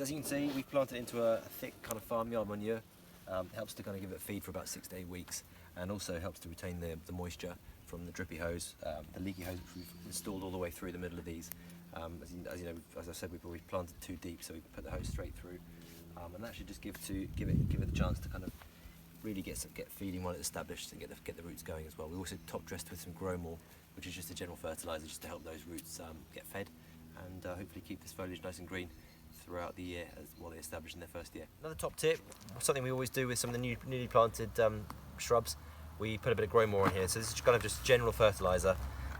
guys, as you can see, we've planted into a thick kind of farmyard manure. It helps to kind of give it feed for about 6 to 8 weeks, and also helps to retain the moisture from the drippy hose, the leaky hose which we've installed all the way through the middle of these. As you know, as I said, we've planted too deep, so we put the hose straight through, and that should just give it the chance to kind of really get feeding while it's established and get the roots going as well. We also top dressed with some grow more, which is just a general fertiliser just to help those roots get fed and hopefully keep this foliage nice and green throughout the year while they establish in their first year. Another top tip, something we always do with some of the newly planted shrubs, we put a bit of grow more in here. So this is kind of just general fertiliser,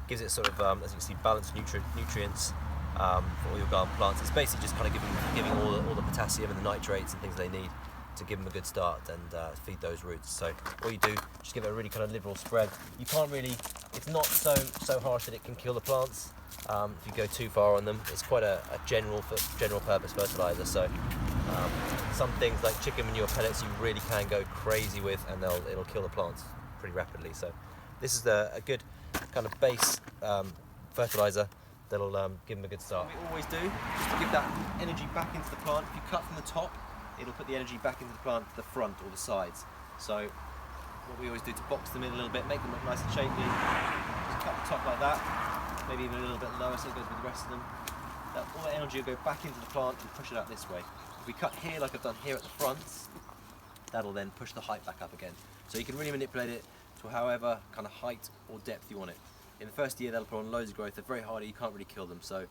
gives it sort of, as you can see, balanced nutrients for all your garden plants. It's basically just kind of giving all the potassium and the nitrates and things they need to give them a good start and feed those roots. So all you do, just give it a really kind of liberal spread. You can't really, it's not so harsh that it can kill the plants if you go too far on them. It's quite a general purpose fertiliser. So some things like chicken manure pellets you really can go crazy with, and it'll kill the plants pretty rapidly. So this is a good kind of base fertiliser that'll give them a good start. What we always do, just to give that energy back into the plant, if you cut from the top, it'll put the energy back into the plant to the front or the sides. So what we always do to box them in a little bit, make them look nice and shapely, just cut the top like that, maybe even a little bit lower so it goes with the rest of them. All that energy will go back into the plant and push it out this way. If we cut here like I've done here at the fronts, that'll then push the height back up again. So you can really manipulate it to however kind of height or depth you want it. In the first year they'll put on loads of growth, they're very hardy, you can't really kill them, so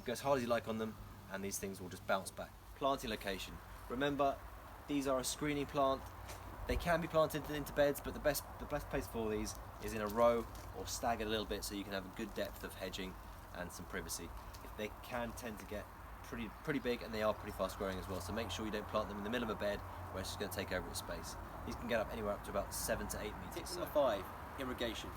go as hard as you like on them and these things will just bounce back. Planting location. Remember, these are a screening plant. They can be planted into beds, but the best place for these is in a row or staggered a little bit so you can have a good depth of hedging and some privacy. They can tend to get pretty big and they are pretty fast growing as well, so make sure you don't plant them in the middle of a bed where it's just going to take over its space. These can get up anywhere up to about 7 to 8 meters. Tip number 5, irrigation.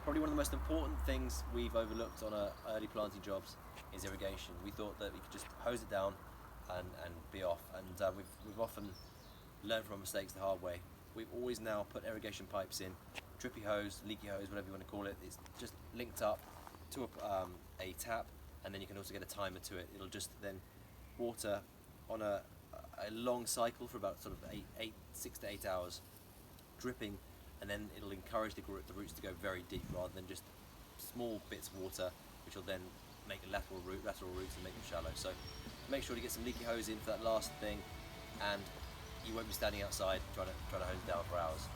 Probably one of the most important things we've overlooked on our early planting jobs is irrigation. We thought that we could just hose it down and be off, and we've often learned from our mistakes the hard way. We've always now put irrigation pipes in, drippy hose, leaky hose, whatever you want to call it. It's just linked up to a tap, and then you can also get a timer to it. It'll just then water on a long cycle for about sort of 6 to 8 hours, dripping, and then it'll encourage the roots to go very deep rather than just small bits of water, which will then make lateral roots and make them shallow. So make sure to get some leaky hose in for that last thing, and you won't be standing outside trying to hose it down for hours.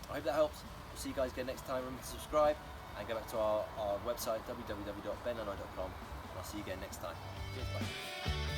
I hope that helps. We'll see you guys again next time. Remember to subscribe and go back to our website www.benlannoy.com, and I'll see you again next time. Cheers, bye.